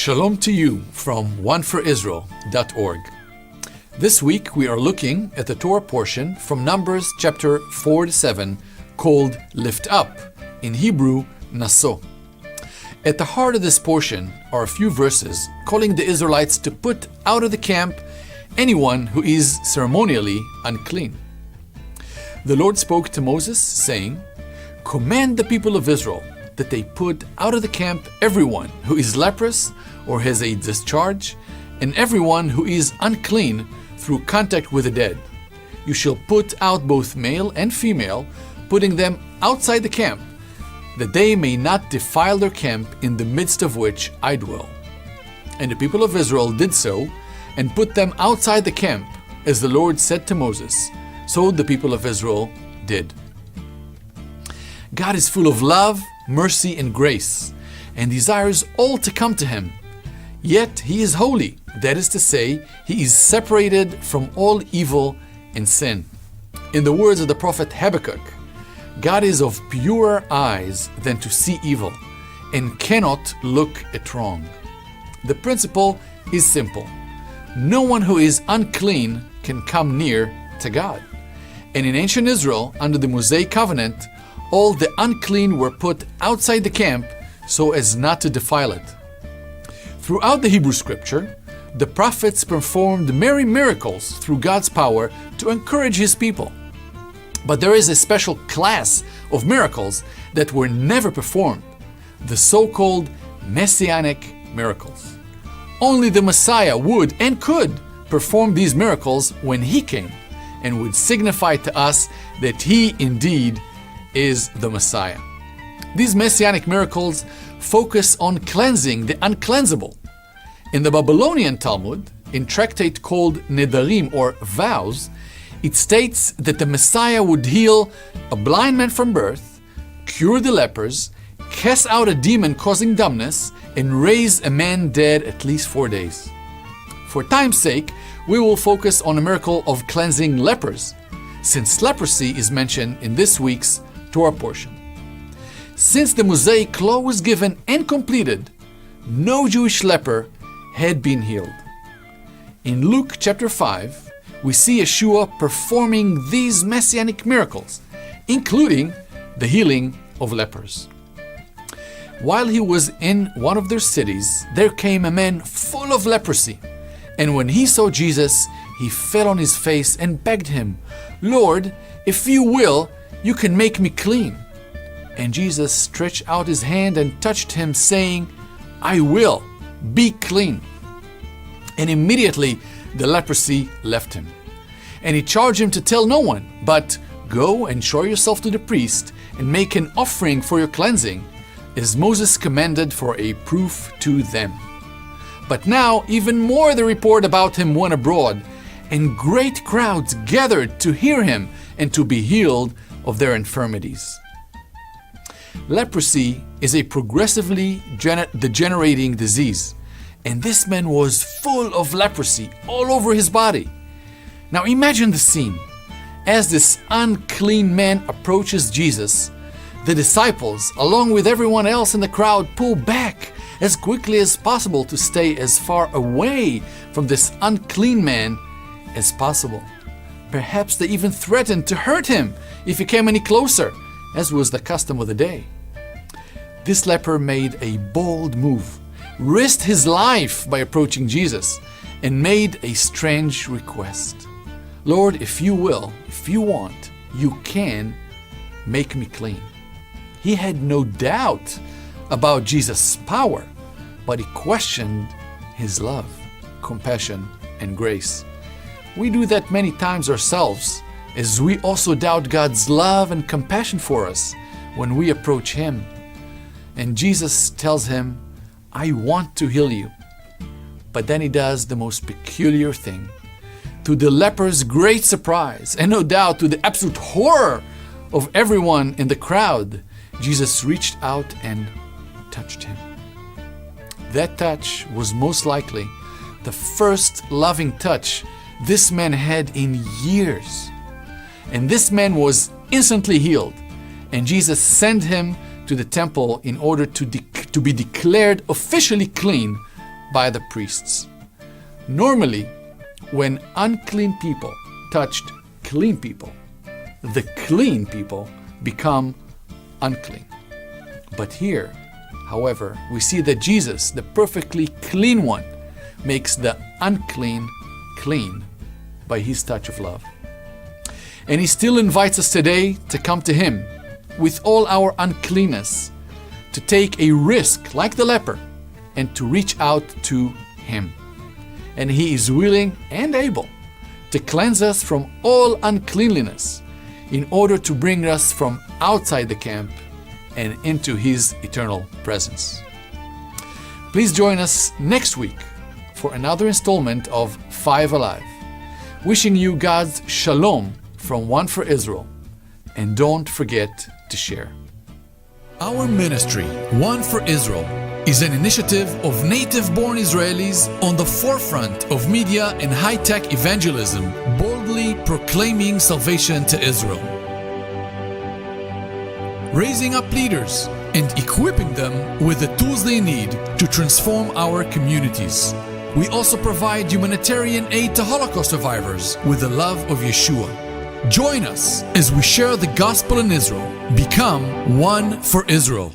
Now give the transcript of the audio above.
Shalom to you from oneforisrael.org. This week we are looking at the Torah portion from Numbers chapter 4-7 called Lift Up, in Hebrew, Naso. At the heart of this portion are a few verses calling the Israelites to put out of the camp anyone who is ceremonially unclean. The Lord spoke to Moses, saying, "Command the people of Israel that they put out of the camp everyone who is leprous or has a discharge, and everyone who is unclean through contact with the dead. You shall put out both male and female, putting them outside the camp, that they may not defile their camp in the midst of which I dwell." And the people of Israel did so, and put them outside the camp, as the Lord said to Moses. So the people of Israel did. God is full of love, mercy, and grace, and desires all to come to Him. Yet He is holy, that is to say, He is separated from all evil and sin. In the words of the prophet Habakkuk, God is of purer eyes than to see evil, and cannot look at wrong. The principle is simple. No one who is unclean can come near to God. And in ancient Israel, under the Mosaic covenant, all the unclean were put outside the camp so as not to defile it. Throughout the Hebrew scripture, the prophets performed many miracles through God's power to encourage His people. But there is a special class of miracles that were never performed, the so-called messianic miracles. Only the Messiah would and could perform these miracles when He came, and would signify to us that He indeed is the Messiah. These messianic miracles focus on cleansing the uncleansable. In the Babylonian Talmud, in tractate called Nedarim or Vows, it states that the Messiah would heal a blind man from birth, cure the lepers, cast out a demon causing dumbness, and raise a man dead at least 4 days. For time's sake, we will focus on a miracle of cleansing lepers, since leprosy is mentioned in this week's Torah portion. Since the Mosaic law was given and completed, no Jewish leper had been healed. In Luke chapter 5, we see Yeshua performing these messianic miracles, including the healing of lepers. While He was in one of their cities, there came a man full of leprosy. And when he saw Jesus, he fell on his face and begged Him, "Lord, if you will, you can make me clean." And Jesus stretched out His hand and touched him, saying, "I will, be clean." And immediately the leprosy left him. And He charged him to tell no one, but go and show yourself to the priest and make an offering for your cleansing, as Moses commanded, for a proof to them. But now even more the report about Him went abroad, and great crowds gathered to hear Him and to be healed of their infirmities. Leprosy is a progressively degenerating disease, and this man was full of leprosy all over his body. Now imagine the scene. As this unclean man approaches Jesus, the disciples, along with everyone else in the crowd, pull back as quickly as possible to stay as far away from this unclean man as possible. Perhaps they even threatened to hurt him if he came any closer, as was the custom of the day. This leper made a bold move, risked his life by approaching Jesus, and made a strange request. "Lord, if you will, if you want, you can make me clean." He had no doubt about Jesus' power, but he questioned His love, compassion, and grace. We do that many times ourselves, as we also doubt God's love and compassion for us when we approach Him. And Jesus tells him, "I want to heal you." But then He does the most peculiar thing. To the leper's great surprise, and no doubt to the absolute horror of everyone in the crowd, Jesus reached out and touched him. That touch was most likely the first loving touch this man had in years. And this man was instantly healed, and Jesus sent him to the temple in order to be declared officially clean by the priests. Normally, when unclean people touched clean people, the clean people become unclean. But here, however, we see that Jesus, the perfectly clean one, makes the unclean clean by his touch of love. And he still invites us today to come to him with all our uncleanness, to take a risk like the leper and to reach out to him. And he is willing and able to cleanse us from all uncleanliness in order to bring us from outside the camp and into his eternal presence. Please join us next week for another installment of 5 Alive. Wishing you God's shalom from One for Israel. And don't forget to share. Our ministry, One for Israel, is an initiative of native-born Israelis on the forefront of media and high-tech evangelism, boldly proclaiming salvation to Israel. Raising up leaders and equipping them with the tools they need to transform our communities. We also provide humanitarian aid to Holocaust survivors with the love of Yeshua. Join us as we share the gospel in Israel. Become One for Israel.